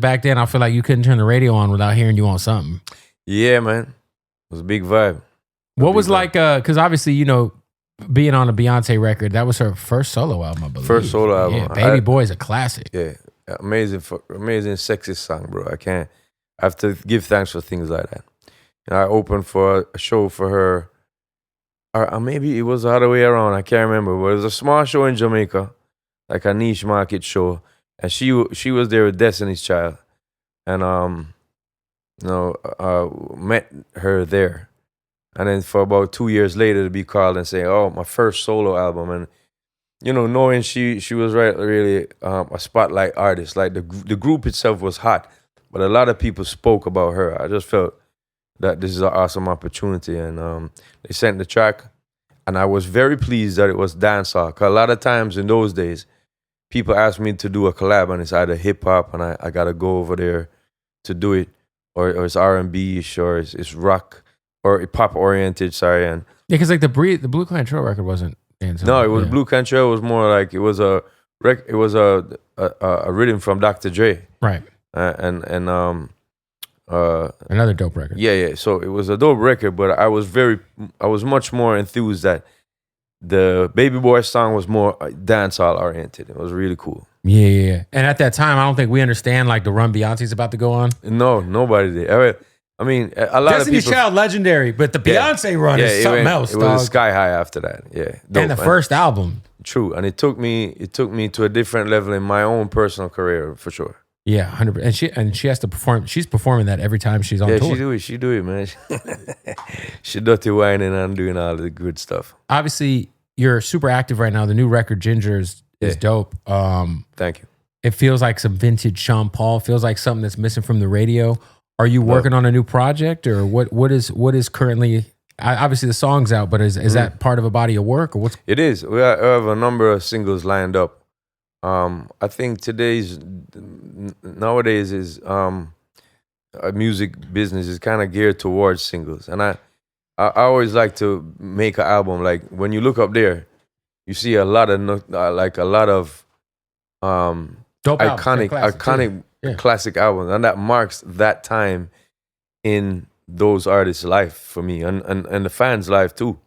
Back then, I feel like you couldn't turn the radio on without hearing You Want Something. Yeah, man. It was a big vibe. What was like, because obviously, you know, being on a Beyonce record, that was her first solo album, I believe. First solo album. Yeah, Baby Boy is a classic. Yeah, amazing, sexy song, bro. I have to give thanks for things like that. And I opened for a show for her, or maybe it was the other way around. I can't remember, but it was a small show in Jamaica, like a niche market show, and she was there with Destiny's Child, and met her there. And then for about 2 years later to be called and say, oh, my first solo album. And, you know, knowing she was really a spotlight artist. Like the group itself was hot, but a lot of people spoke about her. I just felt that this is an awesome opportunity. And they sent the track. And I was very pleased that it was dancehall. Because a lot of times in those days, people asked me to do a collab and it's either hip hop and I got to go over there to do it. Or it's R&B-ish or it's rock. Or pop oriented, sorry, and yeah, because like the Blue Cantrell record wasn't dancehall. No, it was Blue Cantrell was more like it was a rhythm from Dr. Dre, right? And another dope record. Yeah. So it was a dope record, but I was much more enthused that the Baby Boy song was more dancehall oriented. It was really cool. Yeah. And at that time, I don't think we understand like the run Beyonce's about to go on. No, nobody did. I mean, a lot Destiny's of people. Child, legendary, but the Beyonce run is something else. It was sky high after that. Yeah, dope, and the first album. True, and it took me to a different level in my own personal career for sure. Yeah, 100%. And she has to perform. She's performing that every time she's on tour. Yeah, she do it, man. She dirty whining and doing all the good stuff. Obviously, you're super active right now. The new record, Ginger, is dope. Thank you. It feels like some vintage Sean Paul. Feels like something that's missing from the radio. Are you working on a new project, or what is currently? Obviously, the song's out, but is that part of a body of work, or what's? It is. We have a number of singles lined up. I think nowadays is a music business is kind of geared towards singles, and I always like to make an album. Like when you look up there, you see a lot of iconic. Classic albums, and that marks that time in those artists' life for me and the fans' life too.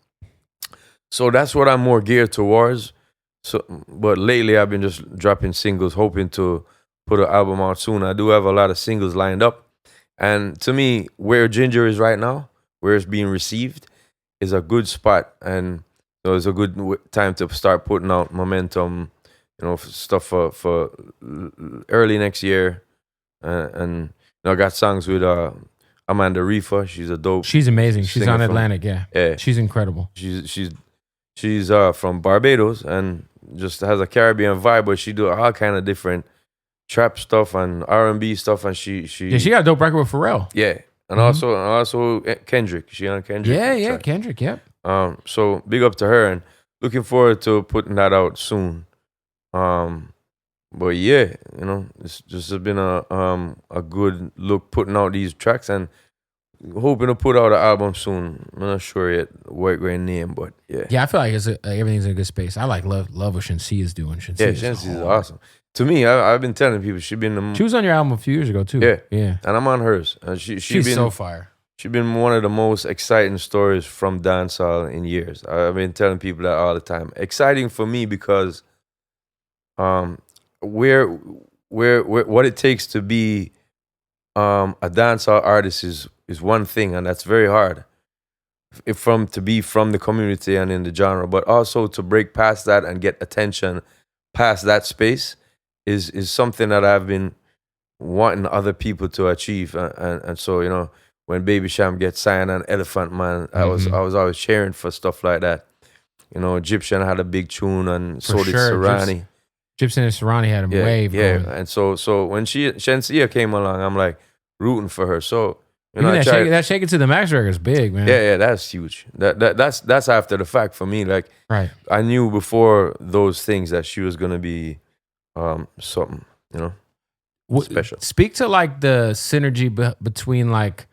So that's what I'm more geared towards. So, but lately I've been just dropping singles, hoping to put an album out soon. I do have a lot of singles lined up, and to me, where Ginger is right now, where it's being received, is a good spot, and so it's a good time to start putting out momentum. You know, stuff for early next year, and I got songs with Amanda Rifa. She's a dope. She's amazing. She's on Atlantic. Yeah, she's incredible. She's from Barbados and just has a Caribbean vibe, but she do all kind of different trap stuff and R&B stuff, and she got a dope record with Pharrell. Yeah, and also Kendrick. She on Kendrick. Yeah, Kendrick. Yep. So big up to her, and looking forward to putting that out soon. But yeah, you know, it's just been a good look putting out these tracks and hoping to put out an album soon. I'm not sure yet what great name, but yeah. Yeah, I feel like everything's in a good space. I love what Shensi is doing. Shensi is awesome. To me, I've been telling people she was on your album a few years ago too. Yeah. And I'm on hers. And she's been so fire. She's been one of the most exciting stories from dancehall in years. I've been telling people that all the time. Exciting for me because where what it takes to be a dancehall artist is one thing, and that's very hard. To be from the community and in the genre, but also to break past that and get attention past that space is something that I've been wanting other people to achieve. And so, you know, when Baby Sham gets signed on Elephant Man, I was always cheering for stuff like that. You know, Egyptian had a big tune, and so did Serrani. Gypsy and Serrani had a wave. Yeah, and so when Shensia came along, I'm like rooting for her. So you know, that Shake It to the Max record is big, man. Yeah, that's huge. That's after the fact for me. Like, right. I knew before those things that she was gonna be something, you know, special. Speak to like the synergy between like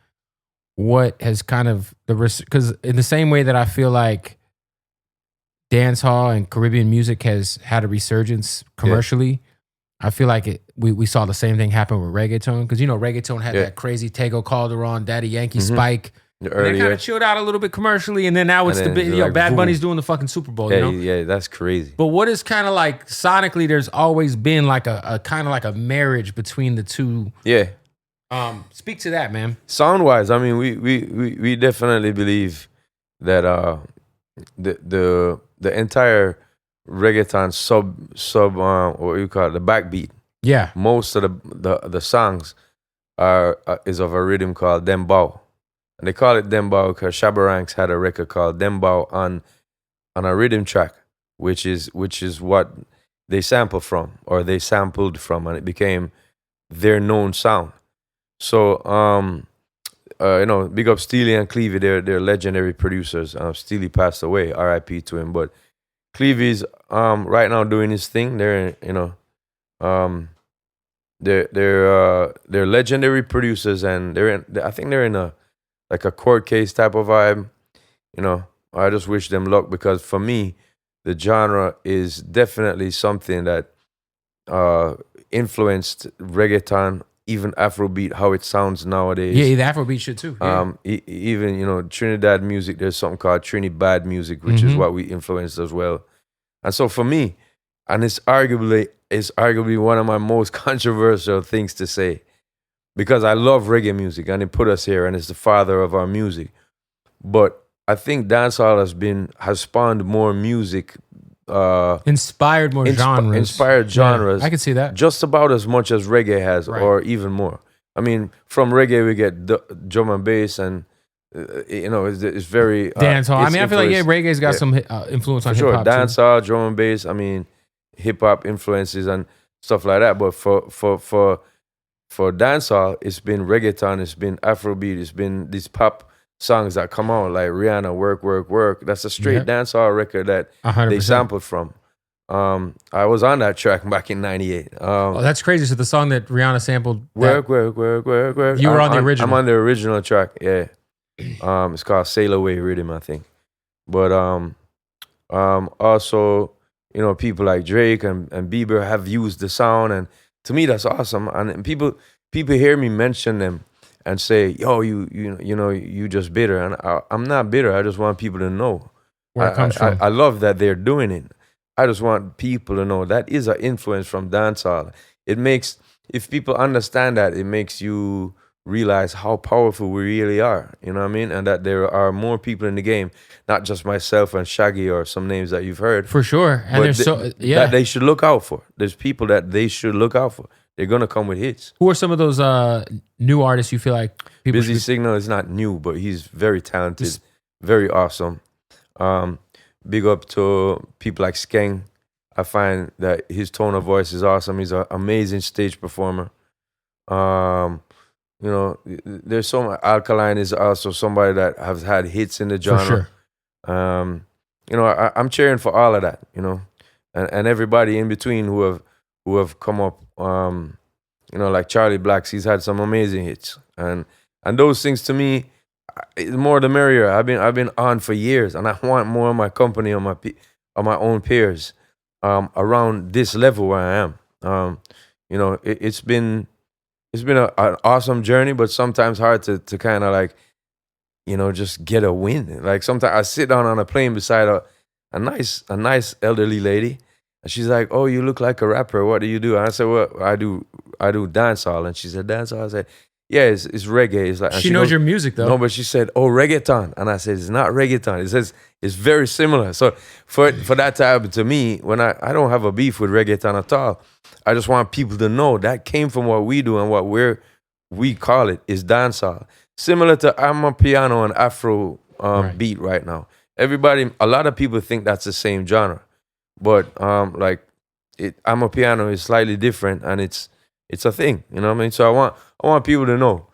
what has kind of because in the same way that I feel like dancehall and Caribbean music has had a resurgence commercially, I feel like we saw the same thing happen with reggaeton because reggaeton had that crazy Tego Calderon, Daddy Yankee, Spike. And they kind of chilled out a little bit commercially, and then now it's the big, like, Bad Bunny's doing the fucking Super Bowl. Yeah, that's crazy. But what is kind of like sonically, there's always been like a kind of like a marriage between the two. Yeah. Speak to that, man. Sound wise, I mean, we definitely believe that the entire reggaeton sub what you call it, the backbeat. Yeah. Most of the songs is of a rhythm called dembow. And they call it dembow because Shabba Ranks had a record called Dembow on a rhythm track, which is what they sampled from, and it became their known sound. So big up Steely and Clevie, they're legendary producers. Steely passed away, R.I.P. to him, but Clevie's right now doing his thing. They're they're legendary producers, and I think they're in a court case type of vibe. I just wish them luck because for me, the genre is definitely something that influenced reggaeton, even Afrobeat, how it sounds nowadays. Yeah, the Afrobeat shit too. Yeah. Even Trinidad music, there's something called Trinidad music, which is what we influenced as well. And so for me, and it's arguably one of my most controversial things to say, because I love reggae music and it put us here and it's the father of our music. But I think dancehall has spawned more music. Inspired more genres. Inspired genres. Yeah, I can see that. Just about as much as reggae has, right, or even more. I mean, from reggae we get drum and bass, and it's very dancehall. I mean, I feel like reggae's got some influence on hip hop. Sure, dancehall, drum and bass. I mean, hip hop influences and stuff like that. But for dancehall, it's been reggaeton, it's been Afrobeat, it's been these pop songs that come out like Rihanna, Work, Work, Work. That's a straight dancehall record that 100%. They sampled from. I was on that track back in '98. That's crazy. So the song that Rihanna sampled, Work, Work, Work, Work, Work. You were on the original. I'm on the original track. Yeah. It's called Sail Away Rhythm, I think. But also, people like Drake and Bieber have used the sound, and to me that's awesome. And people hear me mention them and say, "Yo, you just bitter," and I'm not bitter. I just want people to know where it comes from. I love that they're doing it. I just want people to know that is an influence from dancehall. If people understand that, it makes you realize how powerful we really are. You know what I mean? And that there are more people in the game, not just myself and Shaggy or some names that you've heard. For sure. And there's that they should look out for. There's people that they should look out for. They're going to come with hits. Who are some of those new artists you feel like people Busy Signal is not new, but he's very talented, very awesome. Big up to people like Skeng. I find that his tone of voice is awesome. He's an amazing stage performer. There's so much. Alkaline is also somebody that has had hits in the genre. For sure. I'm cheering for all of that, and everybody in between who have come up, like Charlie Blacks, he's had some amazing hits. And those things to me, the more the merrier. I've been on for years, and I want more of my company on my own peers around this level where I am. It's been an awesome journey, but sometimes hard to kind of like, just get a win. Like sometimes I sit down on a plane beside a nice elderly lady, and she's like, "Oh, you look like a rapper. What do you do?" And I said, "Well, I do dancehall." And she said, "Dancehall?" I said, "Yeah, it's reggae." It's like, she knows your music though. No, but she said, "Oh, reggaeton." And I said, "It's not reggaeton." It says it's very similar. So for that to happen to me, when I don't have a beef with reggaeton at all. I just want people to know that came from what we do, and what we call it is dancehall. Similar to Amapiano and Afro beat right now. A lot of people think that's the same genre, but Amapiano is slightly different, and it's a thing. You know what I mean? So I want people to know